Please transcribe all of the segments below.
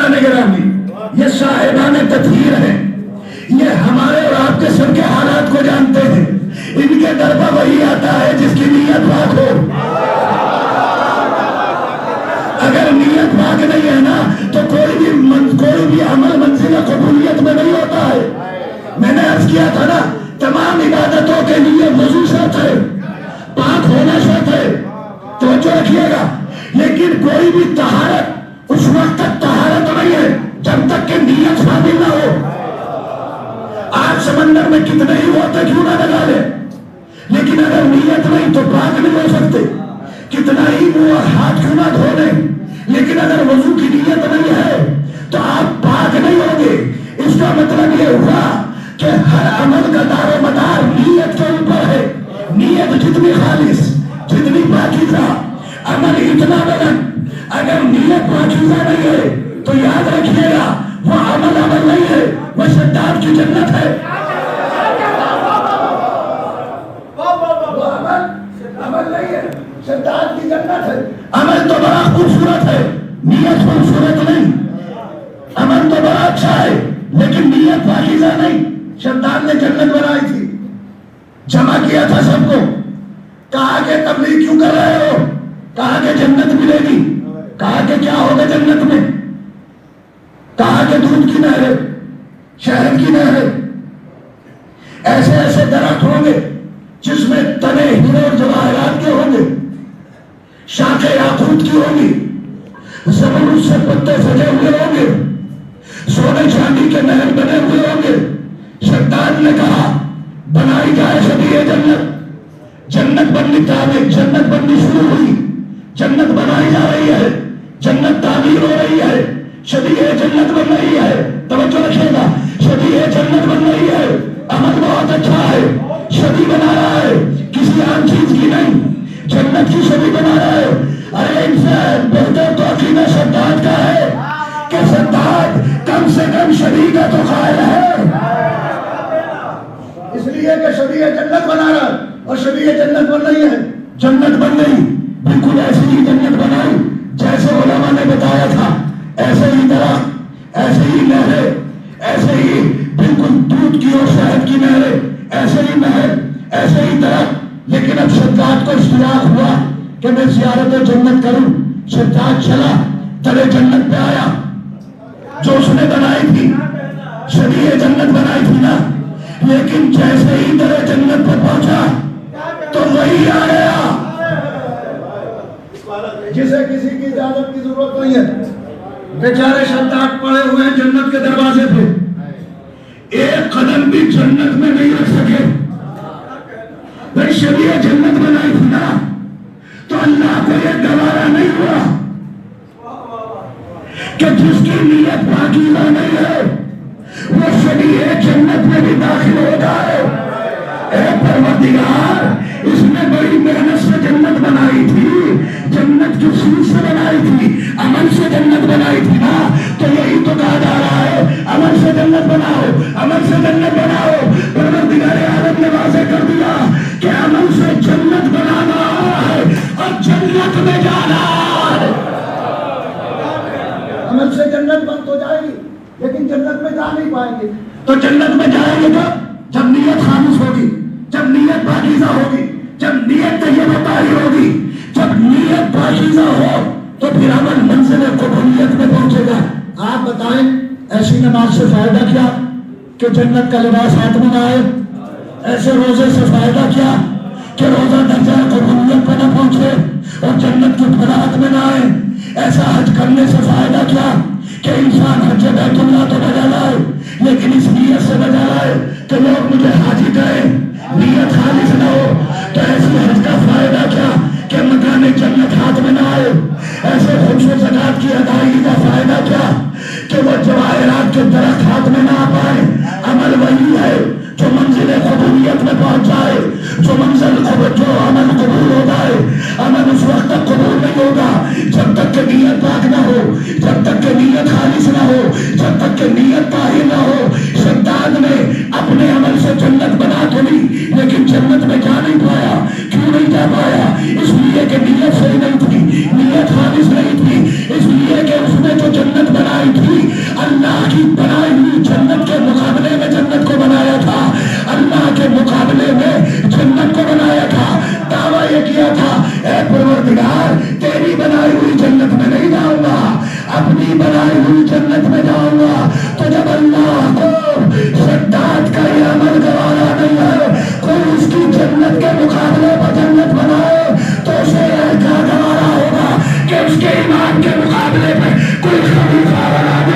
عزیزان گرامی، یہ صاحبان تطہیر ہیں، یہ ہمارے اور آپ کے سب کے حالات کو جانتے ہیں. ان کے در پر وہی آتا ہے جس کی نیت پاک ہو. اگر نیت پاک نہیں ہے نا تو کوئی بھی عمل منزل قبولیت میں نہیں ہوتا ہے. میں نے عرض کیا تھا نا، تمام عبادتوں کے لیے وضو شرط ہے، پاک ہونا شرط ہے، توجہ رکھیے گا. لیکن کوئی بھی طہارت اس وقت تک طہارت نہیں ہے جب تک کہ نیت شامل نہ ہو. آج سمندر میں کتنے ہی ہوتے کیوں نہ لگا لے، لیکن اگر نیت نہیں تو پاک نہیں ہو سکتے. کتنا ہی منہ اور ہاتھ کیوں نہ دھو لیں، لیکن اگر وضو کی نیت نہیں ہے تو آپ پاک نہیں ہوں گے. اس کا مطلب یہ ہوا کہ ہر عمل کا دار و مدار نیت کے اوپر ہے. نیت جتنی خالص، جتنی پاکیزہ، عمل اتنا بلند. اگر نیت پاکیزہ نہیں ہے تو یاد رکھیے گا وہ عمل نہیں ہے، وہ شداد کی جنت ہے. عمل نہیں ہے، شداد کی جنت ہے. عمل تو بڑا خوبصورت ہے، نیت خوبصورت نہیں. عمل تو بڑا اچھا ہے لیکن نیت پاکیزہ نہیں. شداد نے جنت بنائی تھی، جمع کیا تھا سب کو، کہا کہ تبلیغ کیوں کر رہے ہو، کہا کہ جنت ملے گی، کہا کہ کیا ہوگا جنت میں، کہا کہ دودھ کی نہر، شہد کی نہر، ایسے ایسے درخت ہوں گے جس میں تنے ہیرے اور جواہرات کے ہوں گے، شاخیں یاقوت کی ہوں گی، زمرد سے پتے سجے ہوئے ہوں گے، سونے چاندی کے محل بنے ہوئے ہوں گے. شداد نے کہا بنائی جائے شبیہ جنت. جنت بننی شروع ہوئی، جنت بنائی جا رہی ہے، جنت تعمیر ہو رہی ہے، شبیہ جنت بن رہی ہے. توجہ رکھیے گا، شبیہ جنت بن رہی ہے. عمل بہت اچھا ہے، شبیہ بنا رہا ہے، کسی عام چیز کی نہیں، جنت کی شبیہ بنا رہا ہے. ارے ان سے بہتر تو عقیدہ شداد کا ہے کہ شداد کم سے کم شبیہ کا تو قائل ہے. اس لیے کہ شبیہ جنت بنا رہا ہے اور شبیہ جنت بن رہی ہے. جنت بن گئی، بالکل ایسی ہی جنت بنائی جیسے علماء نے بتایا تھا. ایسے ہی درخت، ایسے ہی نہریں، ایسے ہی بالکل دودھ کی اور شہد کی نہریں، ایسے ہی محل، ایسے ہی درخت. لیکن اب شداد کو اشتیاق ہوا کہ میں زیارت جنت کروں. شداد چلا، در جنت پہ آیا جو اس نے بنائی تھی، شبیہ جنت بنائی تھی نا. لیکن جیسے ہی در جنت پہ پہنچا تو وہی آ گیا جسے کسی کی اجازت کی ضرورت نہیں ہے. بیچارے شداد پڑے ہوئے ہیں جنت کے دروازے پہ، ایک قدم بھی جنت میں نہیں رکھ سکے. بھائی شبیہ جنت بنائی تھی نا تو اللہ کو یہ گوارا نہیں ہوا کہ جس کی نیت پاکیزہ نہیں ہے وہ شبیہ جنت میں بھی داخل ہو جائے. اے پروردگار، اس نے بڑی محنت سے جنت بنائی تھی، جنت کی سوچ سے بنائی تھی، عمل سے جنت بنائی تھی نا. تو یہی تو کہا جا رہا ہے عمل سے جنت بناؤ، عمل سے جنت بناؤ. پروردگار عالم نے واضح کر دیا کہ عمل سے جنت بنانا ہے اور جنت میں جانا ہے. عمل سے جنت بن تو جائے گی لیکن جنت میں جا نہیں پائیں گے. تو جنت میں جائیں گے جب نیت خالص ہوگی، جب نیت پاکیزہ ہوگی، جب نیت طیبہ طاہر ہوگی. جب نیت پاکیزہ ہو تو پھر عمل منزل قبولیت میں پہنچے گا. آپ بتائیں ایسی نماز سے فائدہ کیا کہ جنت کا لباس ہاتھ میں نہ آئے؟ ایسے روزے سے فائدہ کیا کہ روزہ درجہ قبولیت پہ نہ پہنچے اور جنت کی فلاحت میں نہ آئے؟ ایسا حج کرنے سے فائدہ کیا کہ انسان حج بیت اللہ تو بجا لائے لیکن اس نیت سے بجا لائے کہ لوگ مجھے حاجی کہیں، نیت خالص نہ ہو. تو ایسی حج کا فائدہ کیا کہ مکان جنت ہاتھ میں نہ آئے؟ ایسے خمس و زکات کی ادائیگی کا فائدہ کیا کہ وہ جواہرات کے درخت ہاتھ میں نہ آ پائے؟ عمل وہی ہے جو منزل قبولیت میں پہنچ جائے، جو عمل قبول ہو جائے. عمل اس وقت تک قبول نہیں ہوگا جب تک کہ نیت پاک نہ ہو، جب تک کہ نیت خالص نہ ہو، جب تک کہ نیت طاہر نہ ہو. شداد نے اپنے عمل سے جنت بنا تو لی لیکن جنت میں جا نہیں پایا. کیوں نہیں جا پایا؟ اس لیے کہ نیت صحیح نہیں تھی، نیت خالص نہیں تھی. اس لیے کہ اس نے جو جنت بنائی تھی جنت میں جاؤں گا. تو جب اللہ کو شداد کا یہ عمل گوارا نہیں ہے کوئی اس کی جنت کے مقابلے پر جنت بنائے تو اسے کیا گوارا ہوگا کہ اس کے ایمان کے مقابلے پہ کوئی خلیفہ بنا دے.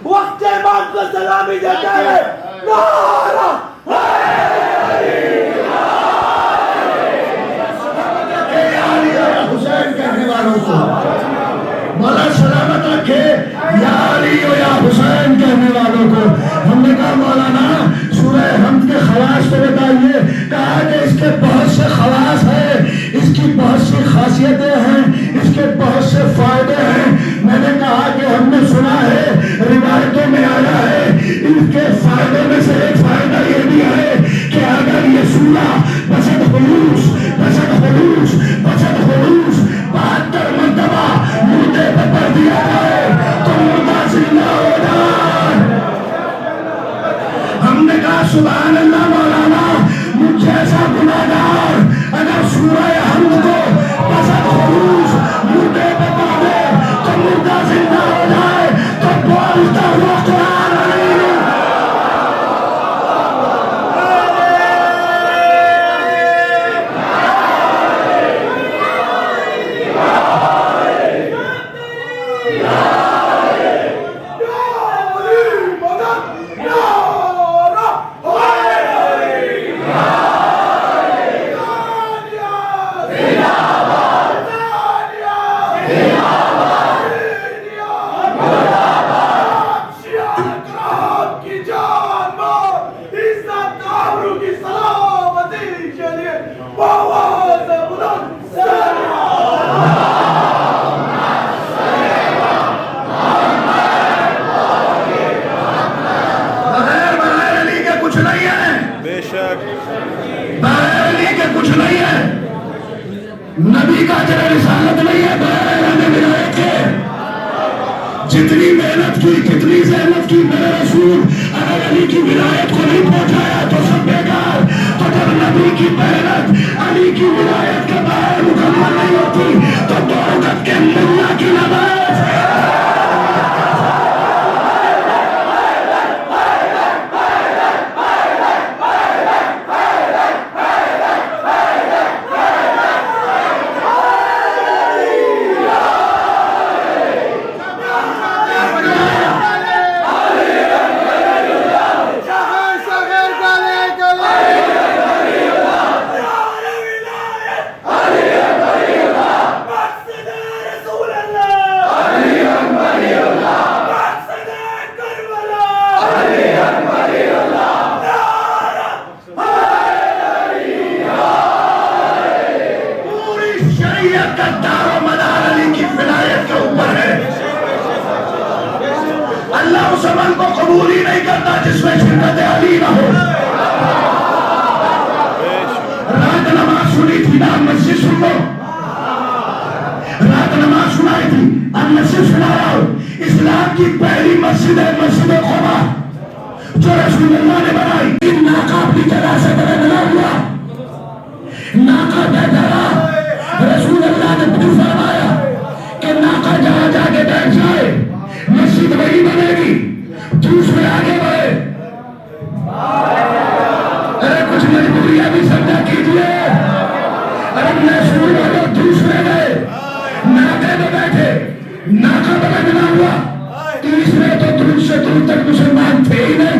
وقت امام کو سلامی دیتا ہے. نعرہ حسین کہنے والوں کو مولا سلامت رکھے. یا علی و یا حسین کہنے والوں کو ہم نے کہا مولانا سورہ حمد کے خواص تو بتائیے. کہا کہ اس کے بہت سے خواص ہیں, اس کی بہت سی خاصیتیں ہیں, اس کے بہت سے فائدے ہیں. میں نے کہا کہ ہم نے سنا ہے روایتوں میں آیا ہے ان کے فائدوں میں سے ایک فائدہ یہ بھی ہے کہ اگر یہ سورہ بسط خلوص 72 مرتبہ مردے پہ پڑھ دیا جائے تو مردہ زندہ ہو جائے. ہم نے کہا سبحان اللہ مولانا مجھ جیسا گناہگار اگر سورہ حمد کو بسط خلوص مردے پہ پڑھ دے تو مردہ زندہ ہو جائے تو بولتا ہوا قرآن علیہ. نبی کا جرہ رسالت نہیں ہے بغیر ولایت کے. جتنی محنت کی کتنی زحمت کی میرے رسول اگر علی کی ولایت کو نہیں پہنچایا تو سب بیکار. تو جب نبی کی محنت علی کی ولایت کے بغیر مکمل نہیں ہوتی تو دو رکعت کے ملا کی نماز اس عمل کو قبول ہی نہیں کرتا جس میں شرکت علی نہ ہو. رات نماز سنی تھی نا مسجد سن لو. رات نماز سنائی تھی اب مسجد سنا رہا ہوں. اسلام کی پہلی مسجد ہے مسجد قباء جو رسول اللہ نے بنائی. ان ناکہ اپنی جگہ سے بدلا ہوا ناکہ بیٹھا رہا. رسول اللہ نے پھر فرمایا کہ ناکہ جہاں جا کے بیٹھ جائے مسجد وہی بنے گی. دوسرے آگے بڑھے. ارے کچھ مجبوریاں بھی سمجھا کیجیے. ارے محسوس ہو دوسرے گئے ناکے میں بیٹھے ناکہ بدلنا ہوا. تیسرے تو دور سے دور تک مسلمان تھے ہی نہیں.